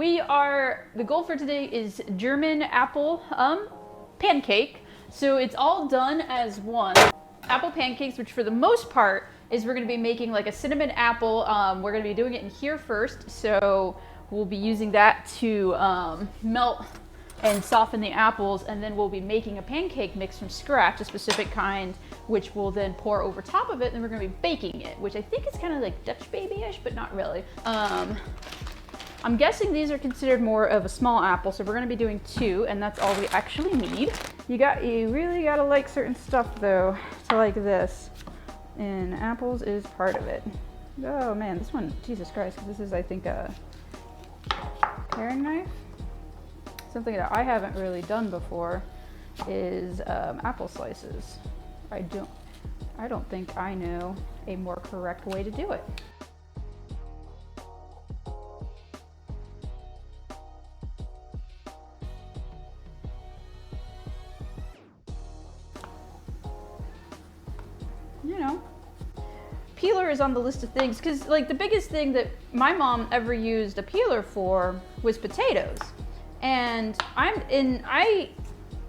The goal for today is German apple pancake. So it's all done as one. Apple pancakes, which for the most part is we're going to be making like a cinnamon apple. We're going to be doing it in here first. So we'll be using that to melt and soften the apples, and then we'll be making a pancake mix from scratch, a specific kind, which we'll then pour over top of it, and then we're gonna be baking it, which I think is kind of like Dutch baby-ish, but not really. I'm guessing these are considered more of a small apple, so we're gonna be doing 2, and that's all we actually need. You really gotta like certain stuff though, to like this, and apples is part of it. Oh man, this one, Jesus Christ, this is, I think, a paring knife. Something that I haven't really done before is apple slices. I don't think I know a more correct way to do it. You know, peeler is on the list of things because like the biggest thing that my mom ever used a peeler for was potatoes. And I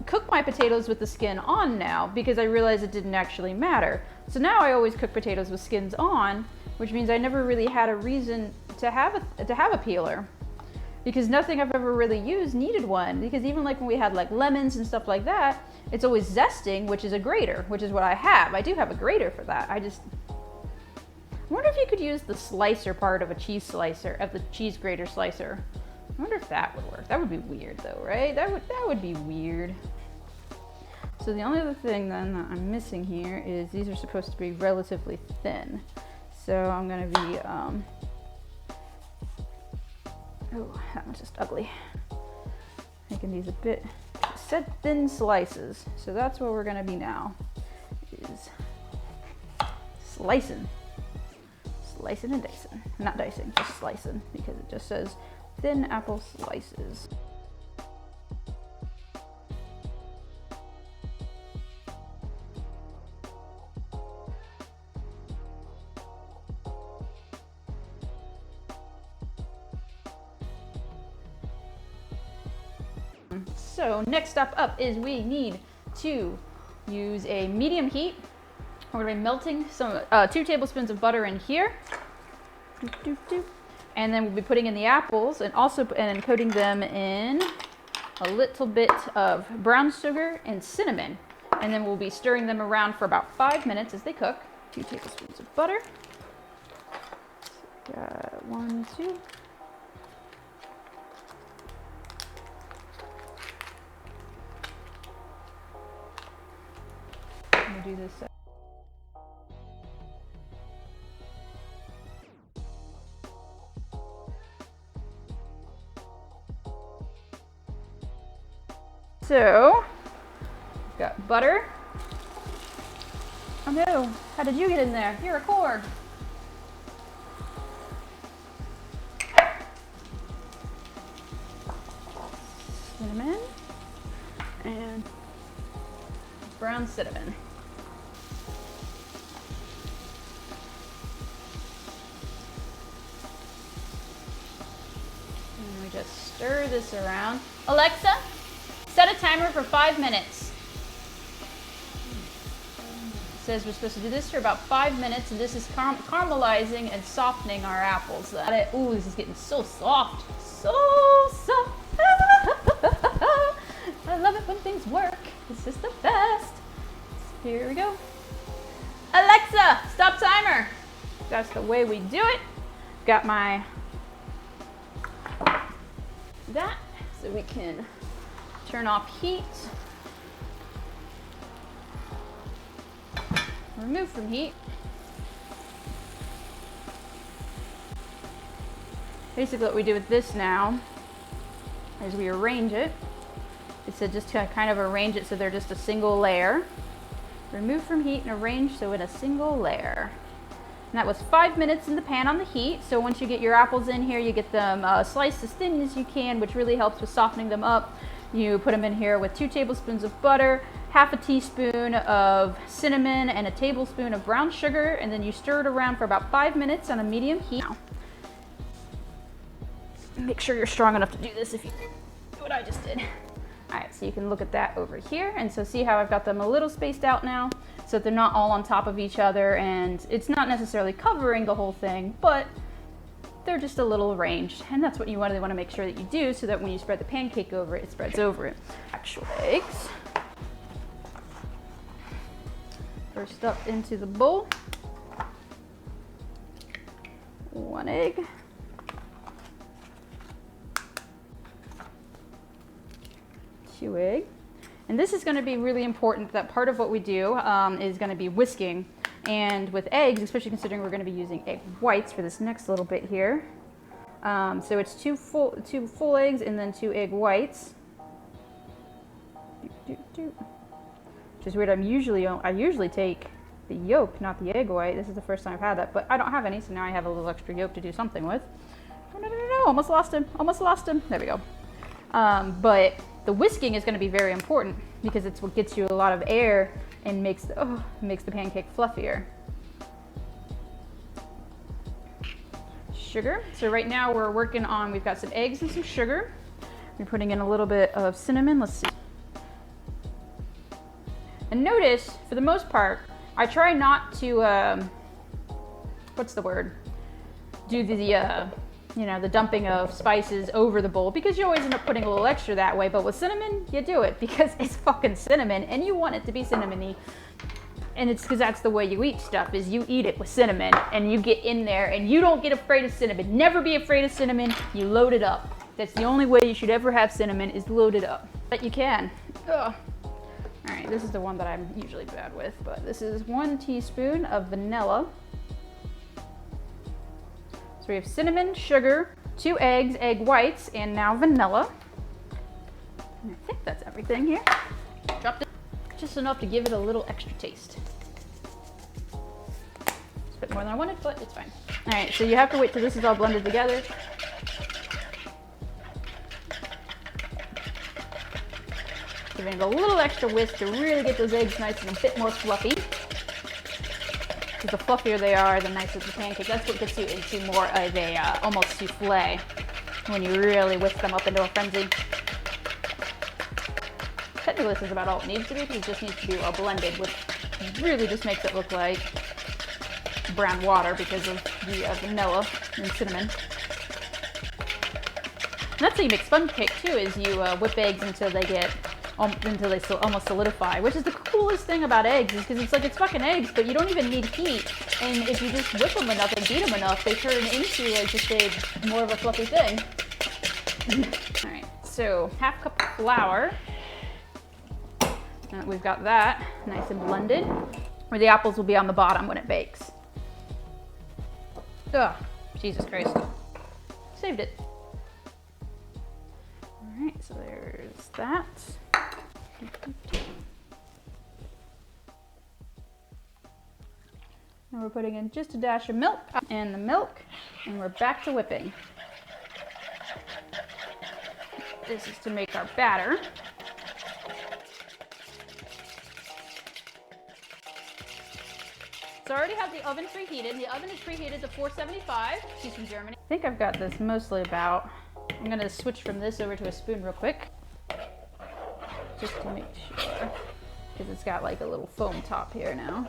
cook my potatoes with the skin on now because I realized it didn't actually matter. So now I always cook potatoes with skins on, which means I never really had a reason to have a peeler, because nothing I've ever really used needed one. Because even like when we had like lemons and stuff like that, it's always zesting, which is a grater, which is what I have. I do have a grater for that. I wonder if you could use the slicer part of a cheese slicer, of the cheese grater slicer. I wonder if that would work. That would be weird though, right? That would be weird. So the only other thing then that I'm missing here is these are supposed to be relatively thin. So I'm gonna be, oh, that one's just ugly. Making these a bit, it said thin slices. So that's what we're gonna be now, is slicing. Slicing and dicing. Not dicing, just slicing, because it just says thin apple slices. So next up is we need to use a medium heat. We're gonna be melting some 2 tablespoons of butter in here. And then we'll be putting in the apples and coating them in a little bit of brown sugar and cinnamon. And then we'll be stirring them around for about 5 minutes as they cook. 2 tablespoons of butter. So got 1, 2. I'm gonna do this. So, we've got butter. Oh no, how did you get in there? You're a cord. Cinnamon and brown cinnamon. And we just stir this around. Alexa, set a timer for 5 minutes. It says we're supposed to do this for about 5 minutes, and this is caramelizing and softening our apples. Ooh, this is getting so soft. So soft. I love it when things work. This is the best. Here we go. Alexa, stop timer. That's the way we do it. Got my that so we can turn off heat. Remove from heat. Basically what we do with this now is we arrange it. It said just to kind of arrange it so they're just a single layer. Remove from heat and arrange so in a single layer. And that was 5 minutes in the pan on the heat. So once you get your apples in here, you get them sliced as thin as you can, which really helps with softening them up. You put them in here with 2 tablespoons of butter, half a teaspoon of cinnamon, and a tablespoon of brown sugar, and then you stir it around for about 5 minutes on a medium heat. Make sure you're strong enough to do this if you do what I just did. All right, so you can look at that over here. And so see how I've got them a little spaced out now so that they're not all on top of each other, and it's not necessarily covering the whole thing, but they're just a little arranged. And that's what you want to make sure that you do so that when you spread the pancake over it, it spreads over it. Actual eggs. First up into the bowl. 1 egg. 2 egg. And this is going to be really important. That part of what we do is going to be whisking. And with eggs, especially considering we're going to be using egg whites for this next little bit here. So it's two full eggs and then 2 egg whites. Which is weird. I usually take the yolk, not the egg white. This is the first time I've had that, but I don't have any, so now I have a little extra yolk to do something with. Oh, no, almost lost him. There we go. But the whisking is going to be very important because it's what gets you a lot of air and makes the pancake fluffier. Sugar. So right now we've got some eggs and some sugar. We're putting in a little bit of cinnamon. Let's see. And notice, for the most part, I try not to, do the dumping of spices over the bowl, because you always end up putting a little extra that way. But with cinnamon, you do it because it's fucking cinnamon and you want it to be cinnamony. And it's because that's the way you eat stuff, is you eat it with cinnamon and you get in there and you don't get afraid of cinnamon. Never be afraid of cinnamon. You load it up. That's the only way you should ever have cinnamon, is load it up. But you can. Ugh. All right, this is the one that I'm usually bad with, but this is 1 teaspoon of vanilla. So we have cinnamon, sugar, 2 eggs, egg whites, and now vanilla. And I think that's everything here. Dropped it just enough to give it a little extra taste. It's a bit more than I wanted, but it's fine. All right, so you have to wait till this is all blended together. Giving it a little extra whisk to really get those eggs nice and a bit more fluffy. Because the fluffier they are, the nicer the pancake. That's what gets you into more of a almost souffle, when you really whisk them up into a frenzy. Technically, this is about all it needs to be, because it just needs to be well blended, which really just makes it look like brown water because of the vanilla and cinnamon. And that's how you make sponge cake too, is you whip eggs until they almost solidify, which is the coolest thing about eggs, is because it's like, it's fucking eggs, but you don't even need heat. And if you just whip them enough and beat them enough, they turn into like just more of a fluffy thing. All right, so 1/2 cup of flour. We've got that nice and blended, where the apples will be on the bottom when it bakes. Ugh, Jesus Christ. Saved it. All right, so there's that. Now we're putting in just a dash of milk and the milk, and we're back to whipping. This is to make our batter. So I already have the oven preheated. The oven is preheated to 475. She's from Germany. I think I've got this mostly about. I'm gonna switch from this over to a spoon real quick, just to make sure, because it's got like a little foam top here now.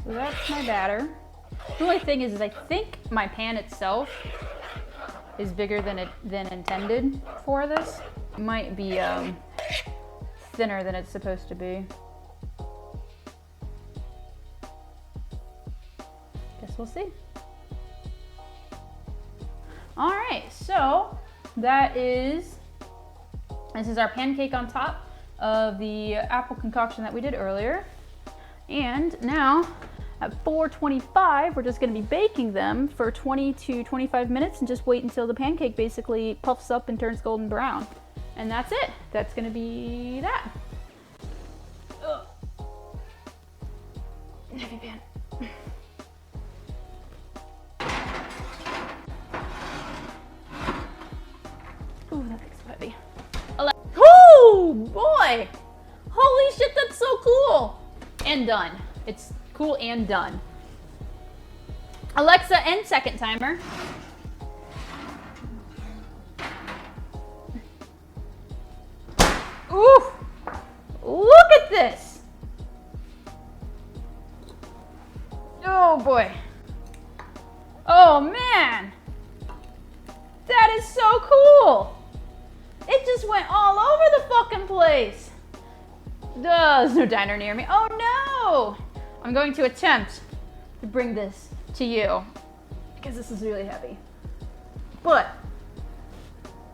So that's my batter. The only thing is I think my pan itself is bigger than intended for this. It might be thinner than it's supposed to be. Guess we'll see. All right, so this is our pancake on top of the apple concoction that we did earlier. And now at 425, we're just gonna be baking them for 20 to 25 minutes and just wait until the pancake basically puffs up and turns golden brown. And that's it. That's gonna be that. Ugh. Heavy pan. Ooh, that looks heavy. Oh boy! Holy shit, that's so cool! And done. It's cool and done. Alexa, end second timer. Ooh, look at this. Oh boy. Oh man. That is so cool. It just went all over the fucking place. There's no diner near me. Oh no. I'm going to attempt to bring this to you because this is really heavy. But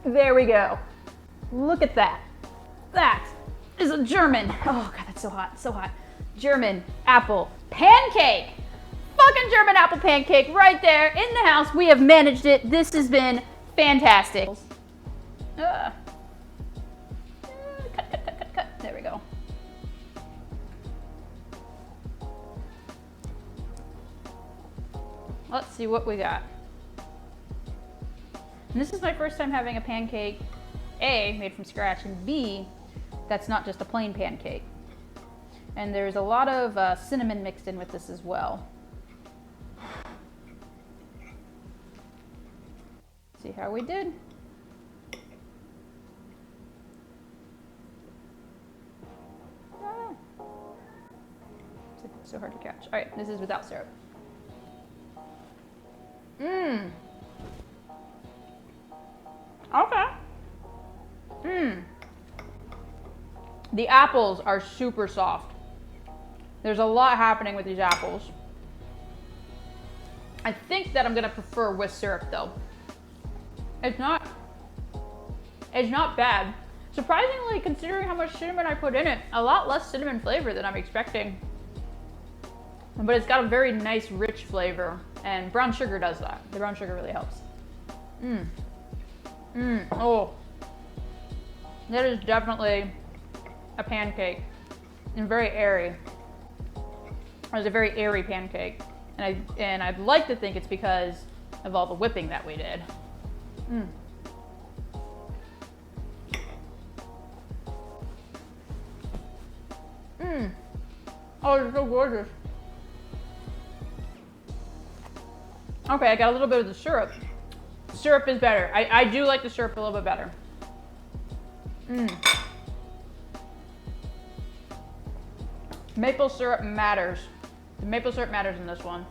there we go. Look at that. That is a German. Oh god, that's so hot, so hot. German apple pancake. Fucking German apple pancake right there in the house. We have managed it. This has been fantastic. Cut. There we go. Let's see what we got. And this is my first time having a pancake, A, made from scratch, and B, that's not just a plain pancake. And there's a lot of cinnamon mixed in with this as well. See how we did. It's so hard to catch. All right, this is without syrup. Mmm. Okay. Mmm. The apples are super soft. There's a lot happening with these apples. I think that I'm gonna prefer with syrup though. It's not bad. Surprisingly, considering how much cinnamon I put in it, a lot less cinnamon flavor than I'm expecting. But it's got a very nice, rich flavor, and brown sugar does that. The brown sugar really helps. Mmm. Mmm. Oh. That is definitely a pancake, and very airy. It's a very airy pancake, and I'd like to think it's because of all the whipping that we did. Mmm. Mmm. Oh, it's so gorgeous. Okay, I got a little bit of the syrup. Syrup is better. I do like the syrup a little bit better. Mmm. Maple syrup matters. The maple syrup matters in this one.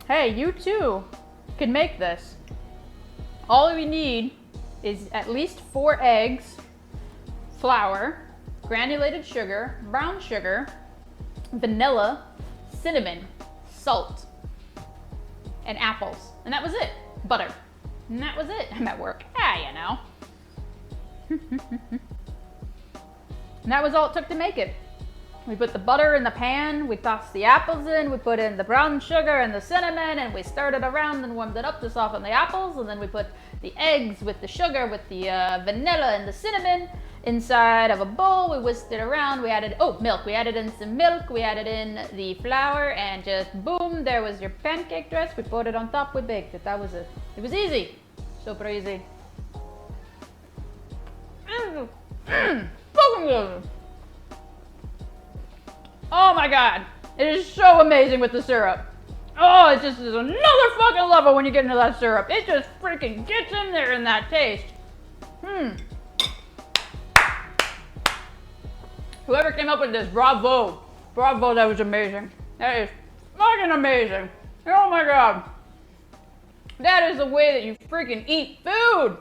Hey, you too can make this. All we need is at least 4 eggs, flour, granulated sugar, brown sugar, vanilla, cinnamon, salt, and apples. And that was it. Butter. And that was it. I'm at work. You know. And that was all it took to make it. We put the butter in the pan, we tossed the apples in, we put in the brown sugar and the cinnamon, and we stirred it around and warmed it up to soften the apples, and then we put the eggs with the sugar, with the vanilla and the cinnamon inside of a bowl. We whisked it around, we added, milk. We added in some milk, we added in the flour, and just boom, there was your pancake dress. We put it on top, we baked it. That was it. It was easy. Super easy. Fucking good. Oh my god, it is so amazing with the syrup. Oh, it just is another fucking level when you get into that syrup. It just freaking gets in there in that taste. Whoever came up with this, bravo. Bravo, that was amazing. That is fucking amazing. Oh my god. That is the way that you freaking eat food.